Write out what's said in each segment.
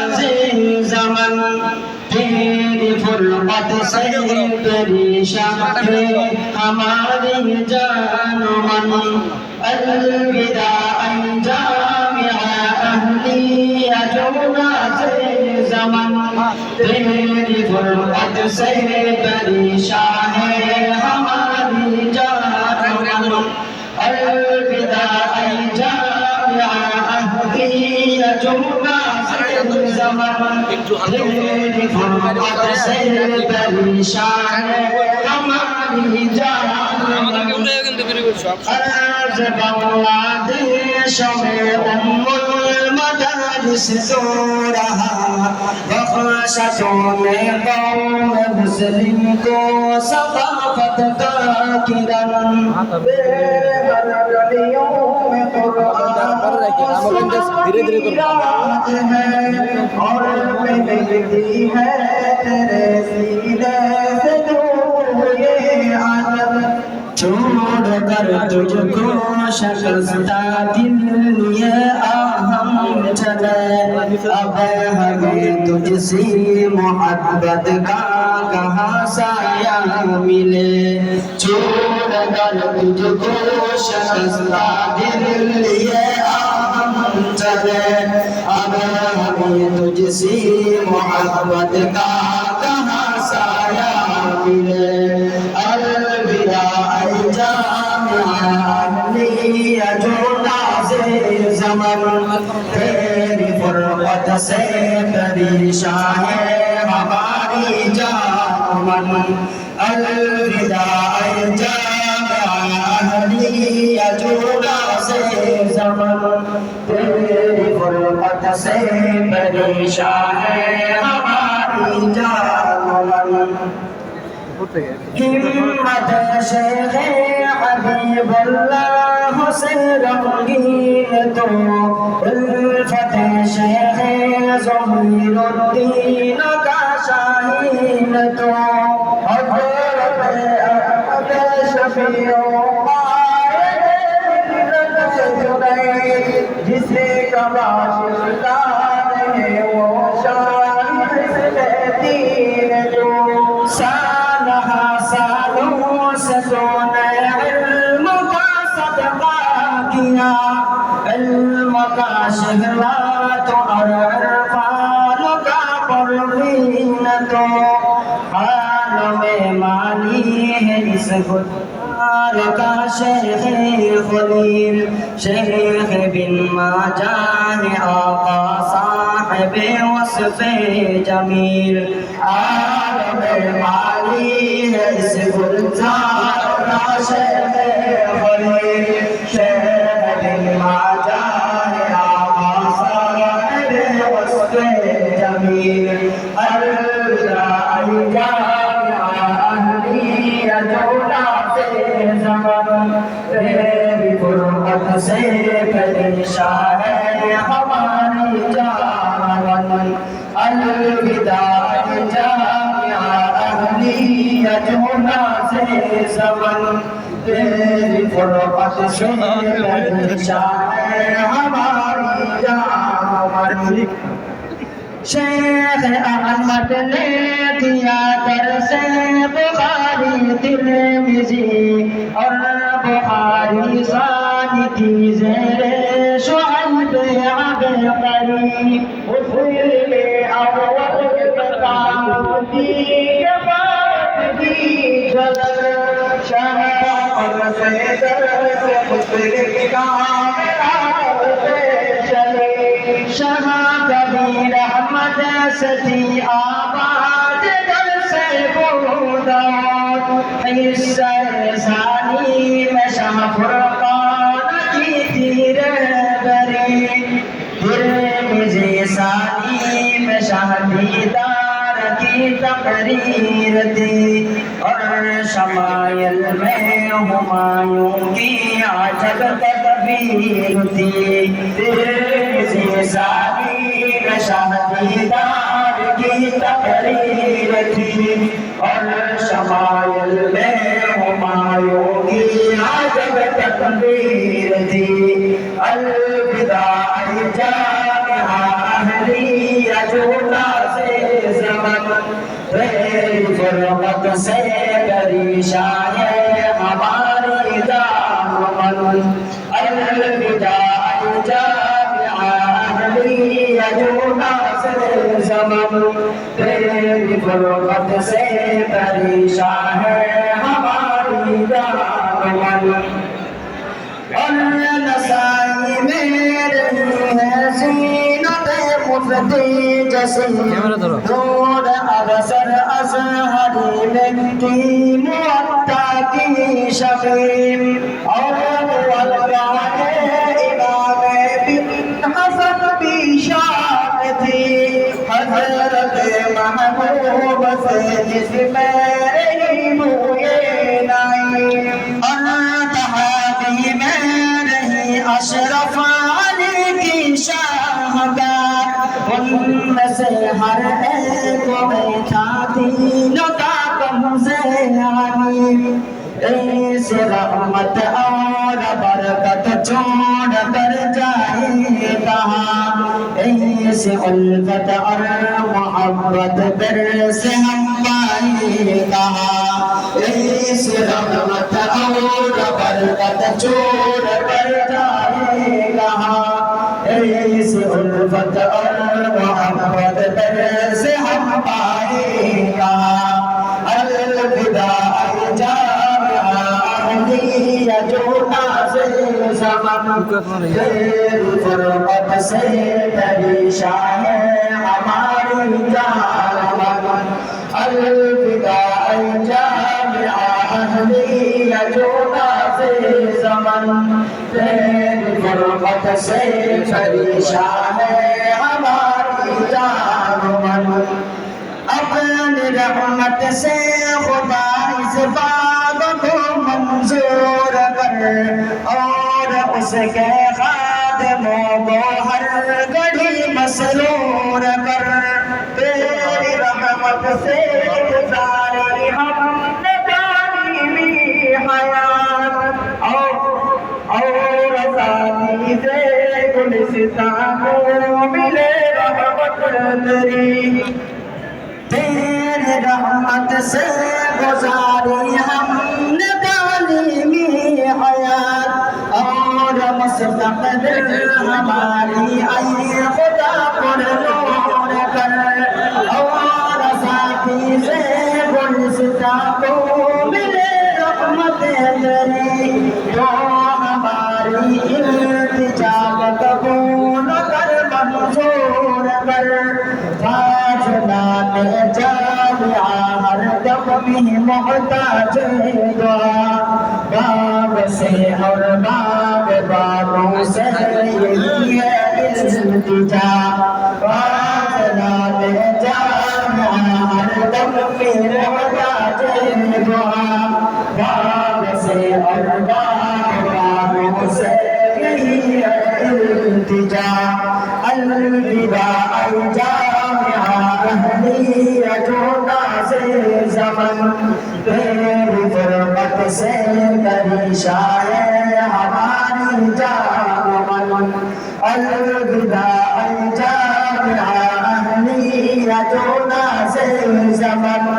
زمن تیری فرقت سے پریشان ہے ہماری جان و من الوداع جامع اہلیہ جو نازِ زمن تیری فرقت سے پریشان ہے ہماری جان و من الوداع جامع اہلیہ جو نازِ زمن تیری فرقت سے پریشان ہے ہماری جان عرض بنگلادیش میں المدارس تو رہا بخشتوں میں قوم مسلم کو ثقافت کا کرن بے گلیوں میں قرآن یاد ہے اور ملتی ہے تیرے سینے سے نور یہ عالم چھوڑ کر تجھ کو شکستہ دل یہ آہم چلے اب ہمیں تجھ سی محبت کا کہاں سایہ ملے چھوڑ کر تجھ کو شکستہ دل یہ آہم چلے اب ہمیں تجھ سی محبت کا کہاں سایہ ملے الوداع جامع اہلیہ جو نازِ زمن تیری فرقت سے پریشان ہے ہماری جان و من الوداع جامع اہلیہ جو نازِ زمن تیری فرقت سے پریشان ہے ہماری جان و من ہمت شیخ حبیب اللہ سے رنگین تو الفت شیخ ضمیر الدین کا شاہین تو حضرت احمد شفیع جسے کبا شکار ہے وہ شاہد دین جو سالہا سالوں سے تو نے علم کا صدقہ کیا علم کا شہرات اور عرفان کا پروین تو حال میں مانی ہے اس گلزار کا شیخ خلیل شیخ بن ماجہ آقا صاحب وصف جمیل عالم مالی ہے اس گلزار کا شیخ خلیل شیخ بن ماجہ آقا صاحب وصف جمیل الوداع جامع اہلیہ جو نازِ زمن تیری فرقت سے پریشان ہے ہماری جان و من الوداع جامع اہلیہ جو نازِ زمن تیری فرقت سے پریشان ہے ہماری جان و من شیخ احمد نے دیا درس بخاری ترمذی اور بخاری ثانی کی زیر شعیب عبقری اصول اول کتاب دی کفایت دی جلد شاہ اور سے درس مسلم کا شاہ کبیر احمد ستی آباد در سے بوداد حصہ ثانی میں شاہ فرقان کی تھی رہبری ترمذی ثانی میں شاہ دیدار کی تقریر تھی اور شمائل میں ہمایوں کی عجب تدبیر تھی ترمذی ثانی میں شاہ دیدار کی تقریر تھی اور شمائل میں ہمایوں کی عجب تدبیر تھی الوداع جامع اہلیہ جھوٹا سے زمن تیری فرقت سے پریشان ہے ہماری دامن الوداع جامعہ اہلیہ جھوٹا سے زمن تیری فرقت سے پریشان ہے ہماری دامن اور نسائی میں رہی ہے زینت مفتی جسیم دور ابصر ازہری میں کی معطا کی شفیم اور والگاہ امام بن حسن بھی شان تھی حضرت محبوب سے جس میں رہی موئے نائی اشرف علی کی شاہکار ان میں سے ہر ایک میں تھا دینوں کا کمزے علی اس رحمت اور برکت چھوڑ کر جائے کہاں اس الفت اور محبت پر سے ہم پائے کہاں اس رحمت اور برکت چھوڑ کر جائے کہاں اس الفت اور محبت پر سے ہم پائے کہاں الوداع جامعہ اہلیہ جھوٹا سے زمن تیری فرقت سے پریشان ہے ہماری دامن الوداع جامعہ اہلیہ جھوٹا سے زمن تیری فرقت سے پریشان ہے ہماری دامن اپنی رحمت سے خدا اس باغ کو منظور کر اور اس کے خادموں کو ہر گھڑی مسرور کر تیری رحمت سے گزاری ہم نے تعلیمی حیات اور ساتھی سے گلستان کو ملے رحمت تیری تیری رحمت سے گزاری ہم نے تعلیمی حیات اور مستقبل ہماری اے خدا پر نور کر اور ساتھی سے گلستان کو ملے رحمت تیری جو ہماری التجا قبول کر منظور کر تاجدار جامعہ ہر دم میں محتاج دعا باب سے اور باب بابوں سے یہی ہے التجا تاجدار جامعہ ہر دم میں محتاج دعا باب سے اور باب بابوں سے یہی ہے التجا الوداع جامعہ اہلیہ جھوٹا سے زمن تیری فرقت سے پریشان ہے ہماری دامن الوداع جامعہ اہلیہ جھوٹا سے زمن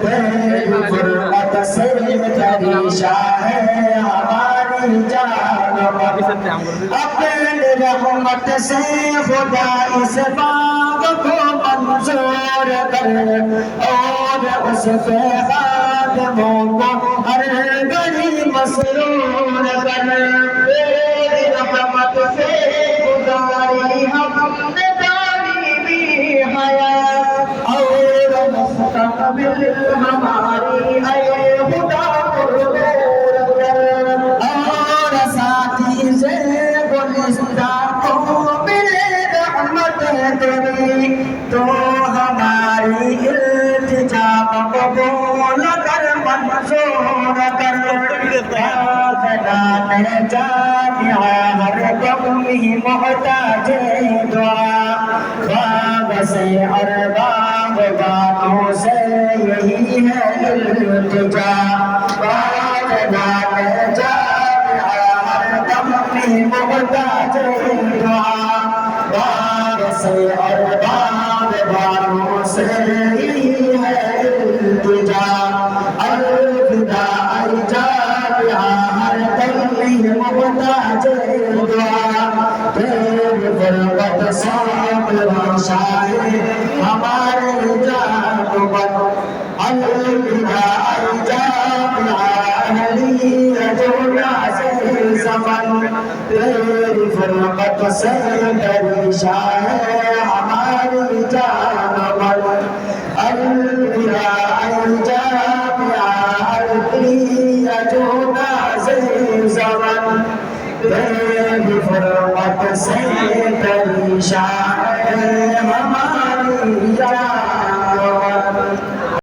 تیری فرقت سے پریشان ہے ہماری دامن اپنی رحمت سے خدا اس باغ کو منظور کر اور اس کے خادموں کو ہر گھڑی مسرور کر تیری رحمت سے گزاری ہم نے تعلیمی حیات اور مستقبل ہماری اے خدا پر نور کر اور ساتھی سے گلستان کو ملے رحمت تیری تو ہماری التجا قبول کر منظور کر تاجدار جامعہ ہر دم میں محتاج دعا باب سے اور باب بابوں سے یہی ہے التجا تاجدار جامعہ ہر دم میں محتاج دعا باب سے اور شاعر ہمارے جانور الوداع زمن تیری فرقت سے دریشا ہے ہماری جان